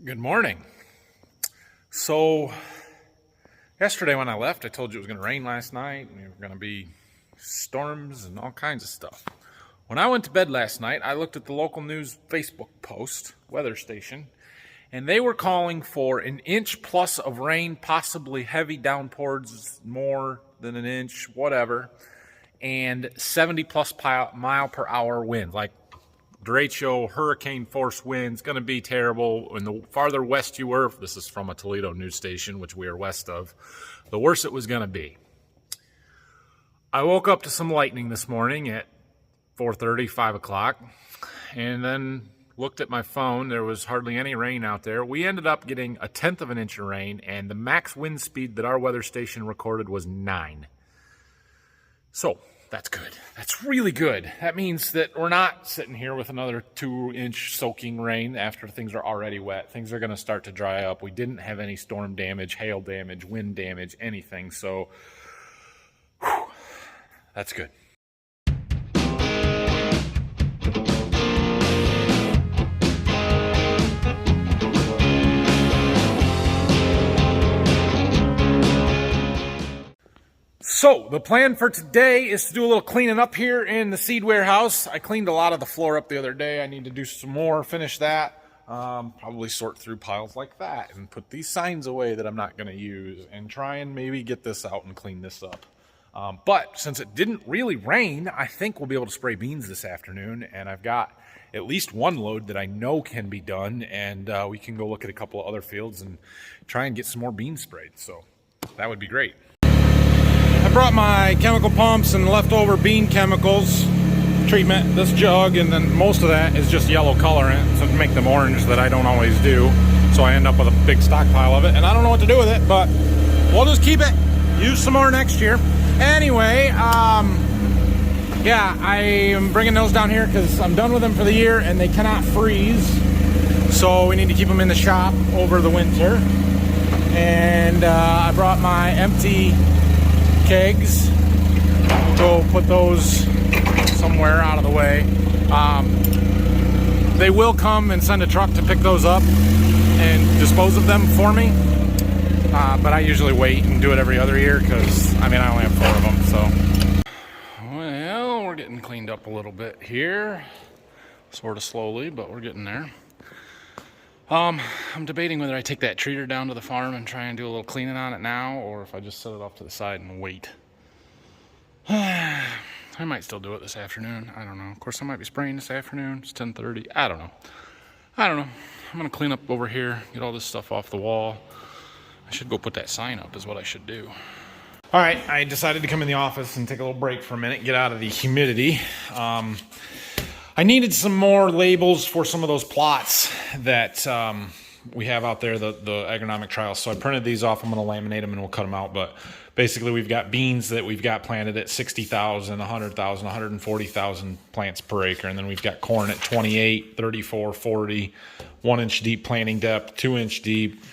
Good morning. So yesterday when I left, I told you it was going to rain last night and there were going to be storms and all kinds of stuff. When I went to bed last night, I looked at the local news Facebook post, weather station, and they were calling for an inch plus of rain, possibly heavy downpours, more than an inch, whatever, and 70 plus mile per hour wind, like derecho hurricane force winds, going to be terrible. And the farther west you were, this is from a Toledo news station, which we are west of, the worse it was going to be. I woke up to some lightning this morning at 4:30, 5 o'clock, and then looked at my phone. There was hardly any rain out there. We ended up getting 1/10 of an inch of rain, and the max wind speed that our weather station recorded was 9. So that's good. That's really good. That means that we're not sitting here with another 2-inch soaking rain after things are already wet. Things are going to start to dry up. We didn't have any storm damage, hail damage, wind damage, anything. So that's good. So the plan for today is to do a little cleaning up here in the seed warehouse. I cleaned a lot of the floor up the other day. I need to do some more, finish that. Probably sort through piles like that and put these signs away that I'm not going to use and try and maybe get this out and clean this up. But since it didn't really rain, I think we'll be able to spray beans this afternoon. And I've got at least one load that I know can be done. And we can go look at a couple of other fields and try and get some more beans sprayed. So that would be great. I brought my chemical pumps and leftover bean chemicals treatment, this jug, and then most of that is just yellow colorant to make them orange that I don't always do. So I end up with a big stockpile of it, and I don't know what to do with it, but we'll just keep it, use some more next year. Anyway, yeah, I am bringing those down here because I'm done with them for the year and they cannot freeze. So we need to keep them in the shop over the winter. And I brought my empty kegs. Go put those somewhere out of the way. They will come and send a truck to pick those up and dispose of them for me. But I usually wait and do it every other year because, I only have 4 of them, so. Well, we're getting cleaned up a little bit here. Sort of slowly, but we're getting there. I'm debating whether I take that treater down to the farm and try and do a little cleaning on it now, or if I just set it off to the side and wait. I might still do it this afternoon. I don't know. Of course, I might be spraying this afternoon. It's 10:30. I don't know. I'm going to clean up over here, get all this stuff off the wall. I should go put that sign up is what I should do. All right, I decided to come in the office and take a little break for a minute, get out of the humidity. I needed some more labels for some of those plots that we have out there, the agronomic trials. So I printed these off. I'm going to laminate them and we'll cut them out. But basically, we've got beans that we've got planted at 60,000, 100,000, 140,000 plants per acre. And then we've got corn at 28, 34, 40, 1-inch deep planting depth, 2-inch deep,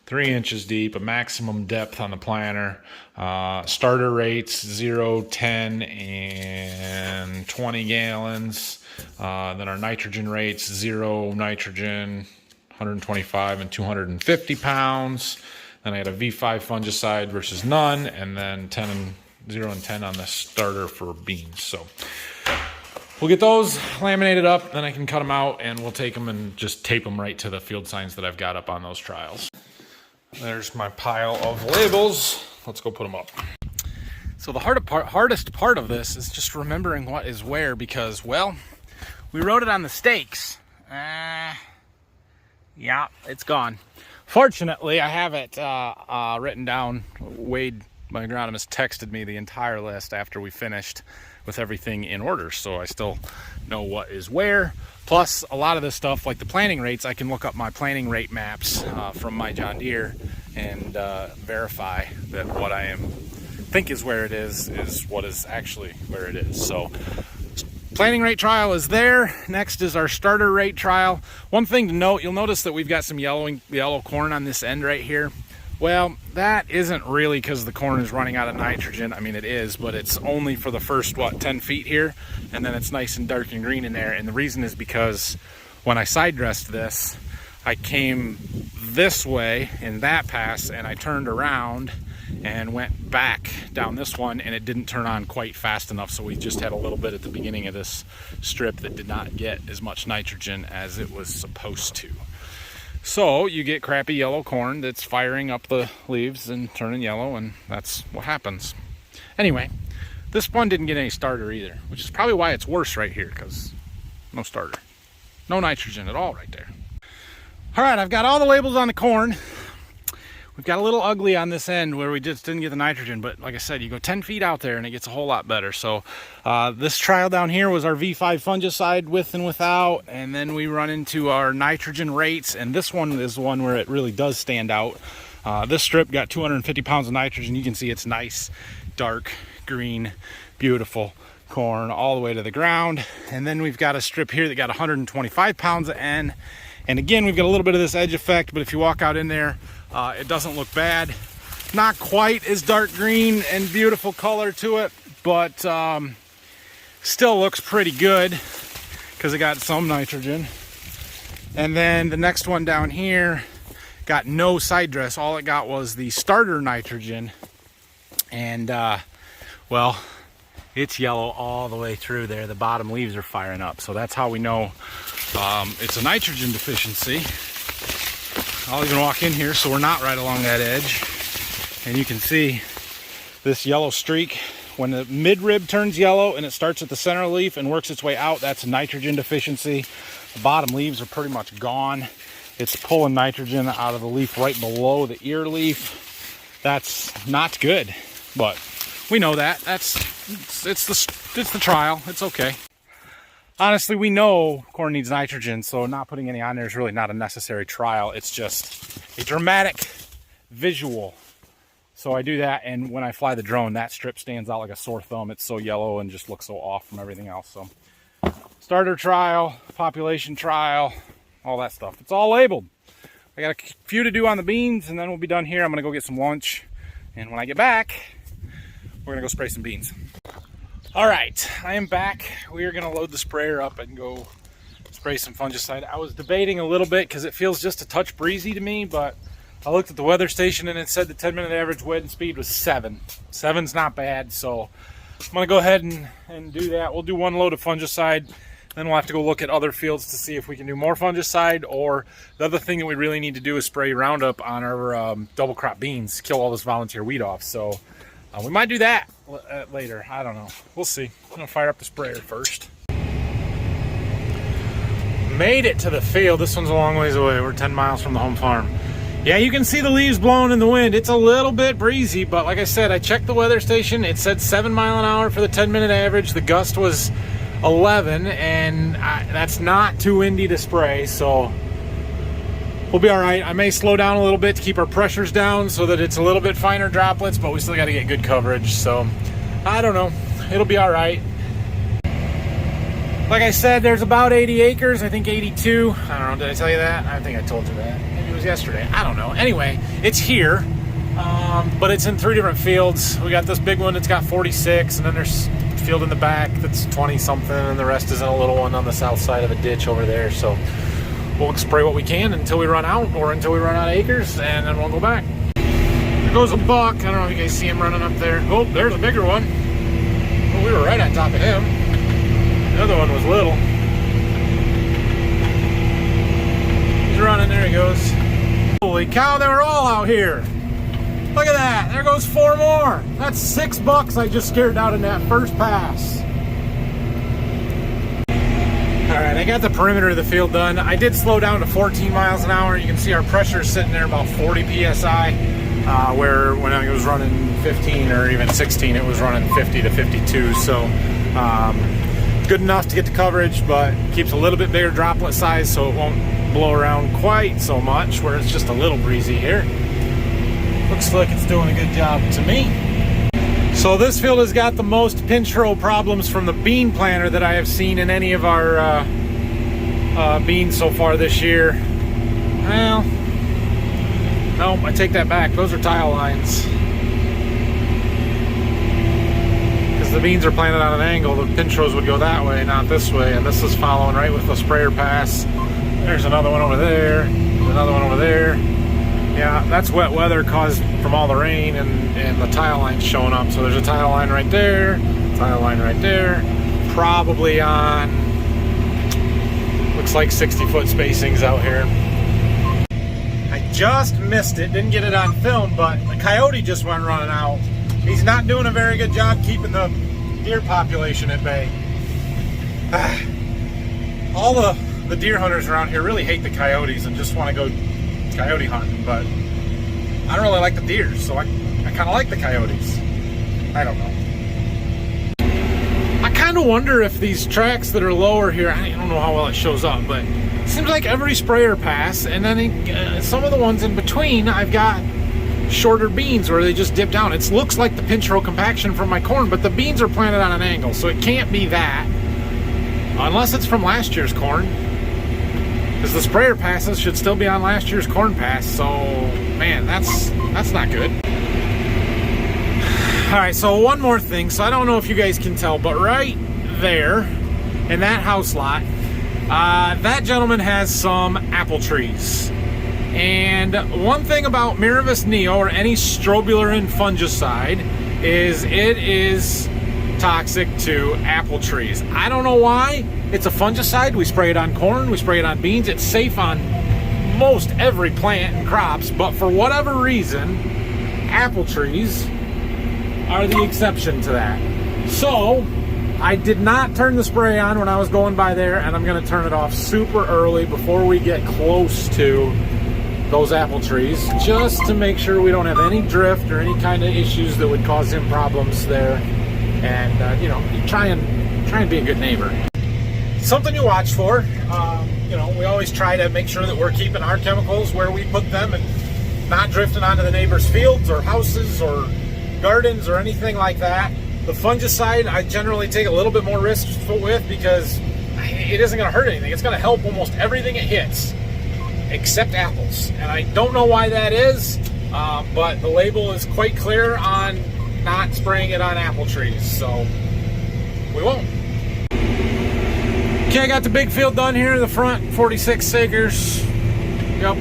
3 inches deep, a maximum depth on the planter, starter rates 0, 10, and 20 gallons. Then our nitrogen rates 0 nitrogen, 125 and 250 pounds. Then I had a V5 fungicide versus none, and then 0 and 10 on the starter for beans. So we'll get those laminated up, then I can cut them out, and we'll take them and just tape them right to the field signs that I've got up on those trials. There's my pile of labels. Let's go put them up. So the hardest part of this is just remembering what is where because, well, we wrote it on the stakes. Yeah, it's gone. Fortunately, I have it written down. Wade, my agronomist, texted me the entire list after we finished with everything in order, so I still know what is where. Plus, a lot of this stuff, like the planting rates, I can look up my planting rate maps from my John Deere and verify that what I think is where it is what is actually where it is. So, planting rate trial is there. Next is our starter rate trial. One thing to note, you'll notice that we've got some yellow corn on this end right here. Well, that isn't really because the corn is running out of nitrogen. It is, but it's only for the first, 10 feet here, and then it's nice and dark and green in there. And the reason is because when I side dressed this, I came this way in that pass and I turned around and went back down this one, and it didn't turn on quite fast enough, so we just had a little bit at the beginning of this strip that did not get as much nitrogen as it was supposed to. So you get crappy yellow corn that's firing up the leaves and turning yellow, and that's what happens. Anyway, this one didn't get any starter either, which is probably why it's worse right here, because no starter. No nitrogen at all right there. All right, I've got all the labels on the corn. We've got a little ugly on this end where we just didn't get the nitrogen, but like I said, you go 10 feet out there and it gets a whole lot better. So this trial down here was our V5 fungicide with and without, and then we run into our nitrogen rates, and this one is one where it really does stand out. This strip got 250 pounds of nitrogen. You can see it's nice, dark green, beautiful corn all the way to the ground. And then we've got a strip here that got 125 pounds of N. And again, we've got a little bit of this edge effect, but if you walk out in there, it doesn't look bad. Not quite as dark green and beautiful color to it, but still looks pretty good because it got some nitrogen. And then the next one down here got no side dress. All it got was the starter nitrogen. And well, it's yellow all the way through there. The bottom leaves are firing up. So that's how we know it's a nitrogen deficiency. I'll even walk in here so we're not right along that edge. And you can see this yellow streak. When the midrib turns yellow and it starts at the center of the leaf and works its way out, that's a nitrogen deficiency. The bottom leaves are pretty much gone. It's pulling nitrogen out of the leaf right below the ear leaf. That's not good, but we know that. It's the trial. It's okay. Honestly, we know corn needs nitrogen, so not putting any on there is really not a necessary trial. It's just a dramatic visual. So I do that, and when I fly the drone, that strip stands out like a sore thumb. It's so yellow and just looks so off from everything else. So starter trial, population trial, all that stuff. It's all labeled. I got a few to do on the beans, and then we'll be done here. I'm gonna go get some lunch, and when I get back, we're gonna go spray some beans. All right, I am back. We are gonna load the sprayer up and go spray some fungicide. I was debating a little bit because it feels just a touch breezy to me, but I looked at the weather station and it said the 10-minute average wind speed was 7. 7's not bad, so I'm gonna go ahead and do that. We'll do one load of fungicide, then we'll have to go look at other fields to see if we can do more fungicide, or the other thing that we really need to do is spray Roundup on our double crop beans, kill all this volunteer weed off. So we might do that later. I don't know. We'll see. I'm gonna fire up the sprayer first. Made it to the field. This one's a long ways away. We're 10 miles from the home farm. Yeah, you can see the leaves blowing in the wind. It's a little bit breezy, but like I said, I checked the weather station. It said 7 miles an hour for the 10-minute average. The gust was 11, and that's not too windy to spray, so we'll be all right. I may slow down a little bit to keep our pressures down so that it's a little bit finer droplets, but we still got to get good coverage. So I don't know. It'll be all right. Like I said, there's about 80 acres. I think 82. I don't know. Did I tell you that? I think I told you that. Maybe it was yesterday. I don't know. Anyway, it's here, but it's in 3 different fields. We got this big one that's got 46, and then there's a field in the back that's 20 something, and the rest is in a little one on the south side of a ditch over there. So we'll spray what we can until we run out, or until we run out of acres, and then we'll go back. There goes a buck. I don't know if you guys see him running up there. Oh, there's a bigger one. Oh, we were right on top of him. The other one was little. He's running. There he goes. Holy cow, they were all out here. Look at that. There goes 4 more. That's 6 bucks I just scared out in that first pass. All right, I got the perimeter of the field done. I did slow down to 14 miles an hour. You can see our pressure is sitting there about 40 PSI, where when I was running 15 or even 16, it was running 50 to 52. So good enough to get the coverage, but keeps a little bit bigger droplet size so it won't blow around quite so much, where it's just a little breezy here. Looks like it's doing a good job to me. So this field has got the most pinch row problems from the bean planter that I have seen in any of our beans so far this year. Well, no, I take that back. Those are tile lines. Because the beans are planted on an angle, the pinch rows would go that way, not this way. And this is following right with the sprayer pass. There's another one over there. Another one over there. Yeah, that's wet weather caused from all the rain and the tile lines showing up. So there's a tile line right there, tile line right there. Probably on, looks like 60-foot spacings out here. I just missed it, didn't get it on film, but the coyote just went running out. He's not doing a very good job keeping the deer population at bay. All the deer hunters around here really hate the coyotes and just want to go coyote hunting, but I don't really like the deer, so I kind of like the coyotes. I don't know. I kind of wonder if these tracks that are lower here, I don't know how well it shows up, but it seems like every sprayer pass, and then some of the ones in between, I've got shorter beans where they just dip down. It looks like the pinch row compaction from my corn, but the beans are planted on an angle, so it can't be that. Unless it's from last year's corn. Because the sprayer passes should still be on last year's corn pass, so man, that's not good. Alright, so one more thing. So I don't know if you guys can tell, but right there in that house lot, that gentleman has some apple trees. And one thing about Miravis Neo or any strobilurin fungicide is it is toxic to apple trees. I don't know why. It's a fungicide. We spray it on corn, we spray it on beans. It's safe on most every plant and crops, but for whatever reason, apple trees are the exception to that. So I did not turn the spray on when I was going by there, and I'm going to turn it off super early before we get close to those apple trees, just to make sure we don't have any drift or any kind of issues that would cause him problems there. And you know, try and be a good neighbor. Something you watch for. You know, we always try to make sure that we're keeping our chemicals where we put them and not drifting onto the neighbor's fields or houses or gardens or anything like that. The fungicide I generally take a little bit more risk with because it isn't going to hurt anything. It's going to help almost everything it hits except apples, and I don't know why that is, but the label is quite clear on not spraying it on apple trees, so we won't. Okay, I got the big field done here in the front, 46 acres. Yep.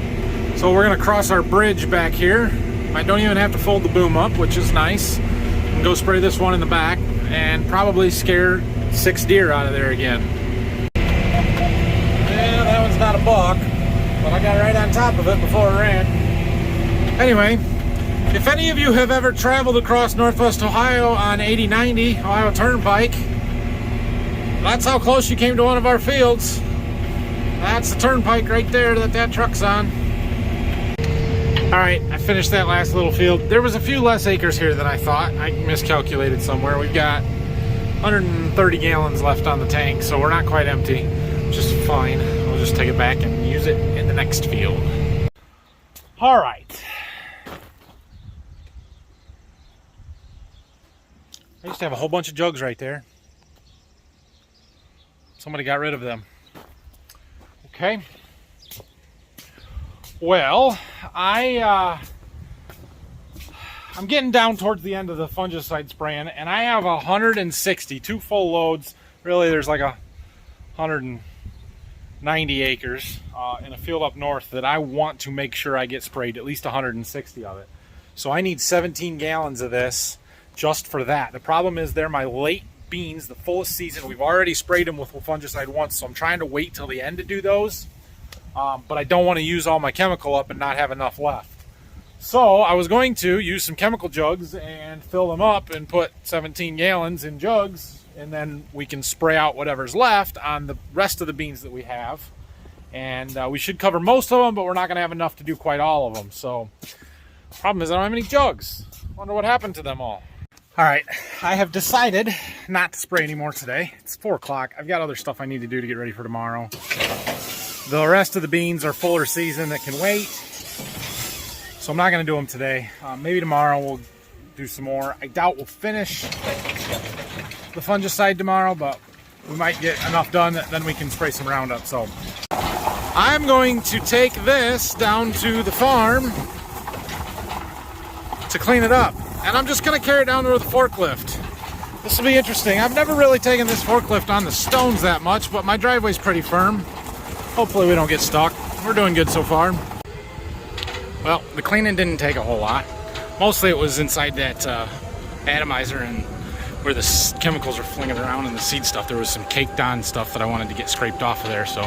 So we're gonna cross our bridge back here. I don't even have to fold the boom up, which is nice. And go spray this one in the back and probably scare 6 deer out of there again. Yeah, that one's not a buck, but I got right on top of it before it ran. Anyway, if any of you have ever traveled across Northwest Ohio on 8090 Ohio Turnpike, that's how close you came to one of our fields. That's the turnpike right there that truck's on. Alright, I finished that last little field. There was a few less acres here than I thought. I miscalculated somewhere. We've got 130 gallons left on the tank, so we're not quite empty, which is fine. We'll just take it back and use it in the next field. Alright. I used to have a whole bunch of jugs right there. Somebody got rid of them. Okay. Well, I'm getting down towards the end of the fungicide spraying, and I have 160, 2 full loads. Really, there's like 190 acres in a field up north that I want to make sure I get sprayed, at least 160 of it. So I need 17 gallons of this just for that. The problem is they're my late beans, the fullest season. We've already sprayed them with fungicide once, so I'm trying to wait till the end to do those. But I don't want to use all my chemical up and not have enough left. So I was going to use some chemical jugs and fill them up and put 17 gallons in jugs, and then we can spray out whatever's left on the rest of the beans that we have. And we should cover most of them, but we're not going to have enough to do quite all of them. So the problem is I don't have any jugs. Wonder what happened to them all. Alright, I have decided not to spray anymore today. It's 4 o'clock. I've got other stuff I need to do to get ready for tomorrow. The rest of the beans are fuller season that can wait, so I'm not going to do them today. Maybe tomorrow we'll do some more. I doubt we'll finish the fungicide tomorrow, but we might get enough done that then we can spray some Roundup. So I'm going to take this down to the farm to clean it up, and I'm just going to carry it down there with a forklift. This will be interesting. I've never really taken this forklift on the stones that much, but my driveway's pretty firm. Hopefully we don't get stuck. We're doing good so far. Well, the cleaning didn't take a whole lot. Mostly it was inside that atomizer and where the chemicals are flinging around in the seed stuff. There was some caked on stuff that I wanted to get scraped off of there, so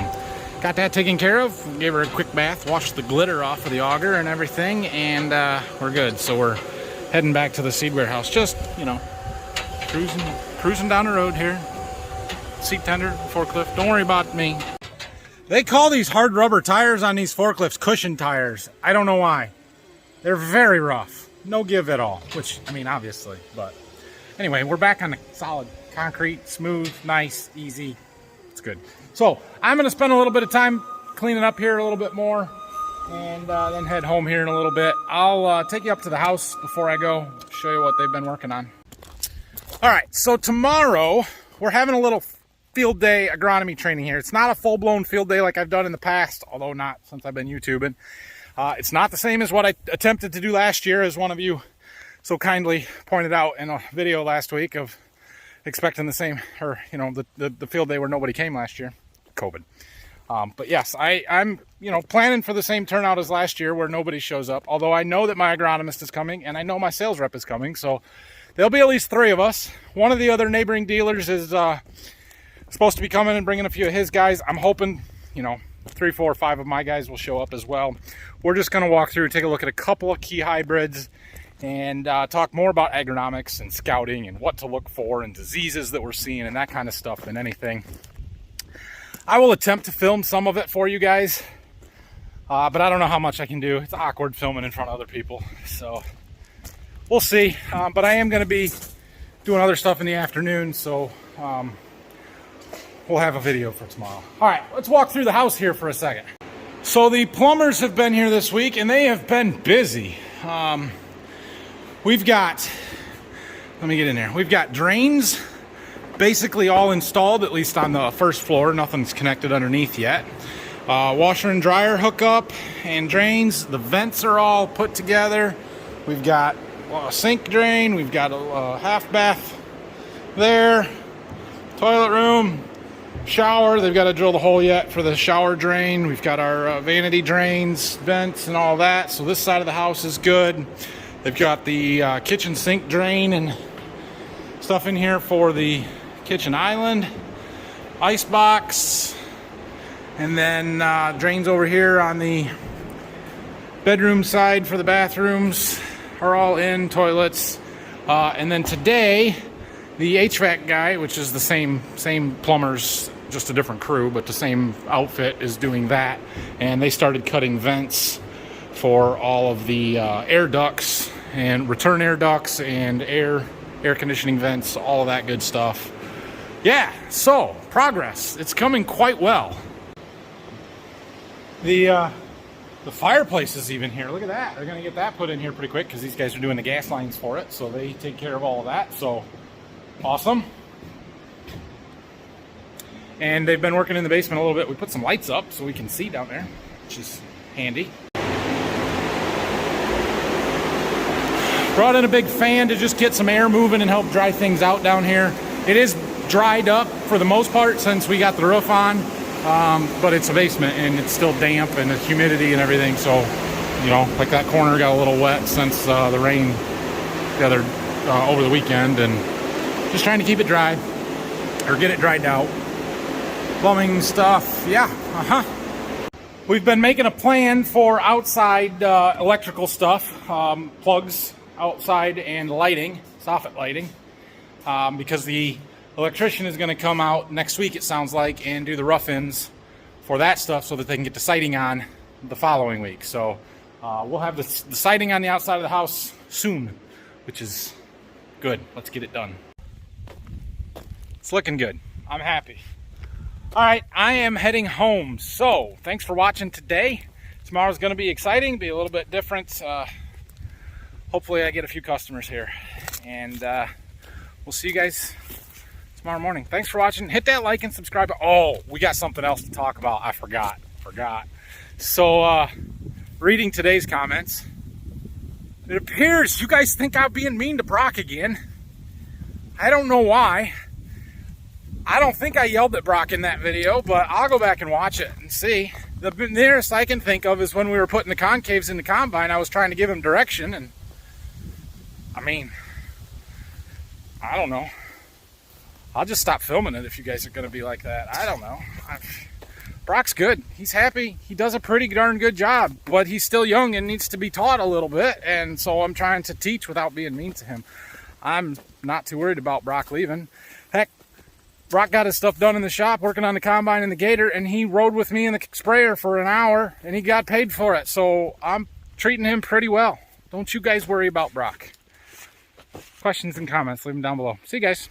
got that taken care of. Gave her a quick bath, washed the glitter off of the auger and everything, and we're good. So we're heading back to the seed warehouse. Just, you know, cruising down the road here. Seed tender, forklift. Don't worry about me. They call these hard rubber tires on these forklifts cushion tires. I don't know why. They're very rough. No give at all, which, I mean, obviously, but anyway, we're back on the solid concrete, smooth, nice, easy. It's good. So I'm going to spend a little bit of time cleaning up here a little bit more, and then head home here in a little bit. I'll take you up to the house before I go, show you what they've been working on. All right, so tomorrow we're having a little field day agronomy training here. It's not a full-blown field day like I've done in the past, although not since I've been YouTubing. It's not the same as what I attempted to do last year, as one of you so kindly pointed out in a video last week of expecting the same, or, you know, the field day where nobody came last year, COVID. But yes, I'm, you know, planning for the same turnout as last year where nobody shows up, although I know that my agronomist is coming and I know my sales rep is coming, so there'll be at least 3 of us. One of the other neighboring dealers is supposed to be coming and bringing a few of his guys. I'm hoping, you know, 3, 4, 5 of my guys will show up as well. We're just going to walk through, take a look at a couple of key hybrids, and talk more about agronomics and scouting and what to look for and diseases that we're seeing and that kind of stuff than anything. I will attempt to film some of it for you guys, but I don't know how much I can do. It's awkward filming in front of other people, so we'll see. But I am going to be doing other stuff in the afternoon, so we'll have a video for tomorrow. All right, let's walk through the house here for a second. So the plumbers have been here this week, and they have been busy. We've got, let me get in there. We've got drains basically all installed, at least on the first floor. Nothing's connected underneath yet. Washer and dryer hookup and drains. The vents are all put together. We've got a sink drain. We've got a half bath there. Toilet room. Shower. They've got to drill the hole yet for the shower drain. We've got our vanity drains, vents, and all that. So this side of the house is good. They've got the kitchen sink drain and stuff in here for the kitchen island, ice box, and then drains over here on the bedroom side for the bathrooms are all in, toilets. And then today, the HVAC guy, which is the same plumbers, just a different crew, but the same outfit, is doing that. And they started cutting vents for all of the air ducts and return air ducts and air conditioning vents, all of that good stuff. Yeah, so progress. It's coming quite well. The fireplace is even here. Look at that. They're going to get that put in here pretty quick because these guys are doing the gas lines for it, so they take care of all of that. So awesome. And they've been working in the basement a little bit. We put some lights up so we can see down there, which is handy. Brought in a big fan to just get some air moving and help dry things out down here. It is dried up for the most part since we got the roof on, but it's a basement and it's still damp and the humidity and everything. So, you know, like that corner got a little wet since the rain the other over the weekend, and just trying to keep it dry or get it dried out. Plumbing stuff, yeah, We've been making a plan for outside electrical stuff, plugs outside, and lighting, soffit lighting, because the electrician is going to come out next week, it sounds like, and do the rough-ins for that stuff so that they can get the siding on the following week. So we'll have the siding on the outside of the house soon, which is good. Let's get it done. It's looking good. I'm happy. All right, I am heading home. So thanks for watching today. Tomorrow's going to be exciting, be a little bit different. Hopefully I get a few customers here, and we'll see you guys tomorrow morning. Thanks for watching. Hit that like and subscribe. Oh, we got something else to talk about. I forgot. So reading today's comments, it appears you guys think I'm being mean to Brock again. I don't know why. I don't think I yelled at Brock in that video, but I'll go back and watch it and see. The nearest I can think of is when we were putting the concaves in the combine, I was trying to give him direction, and I mean, I don't know. I'll just stop filming it if you guys are going to be like that. I don't know. Brock's good. He's happy. He does a pretty darn good job, but he's still young and needs to be taught a little bit, and so I'm trying to teach without being mean to him. I'm not too worried about Brock leaving. Heck, Brock got his stuff done in the shop working on the combine and the gator, and he rode with me in the sprayer for an hour, and he got paid for it, so I'm treating him pretty well. Don't you guys worry about Brock. Questions and comments, leave them down below. See you guys.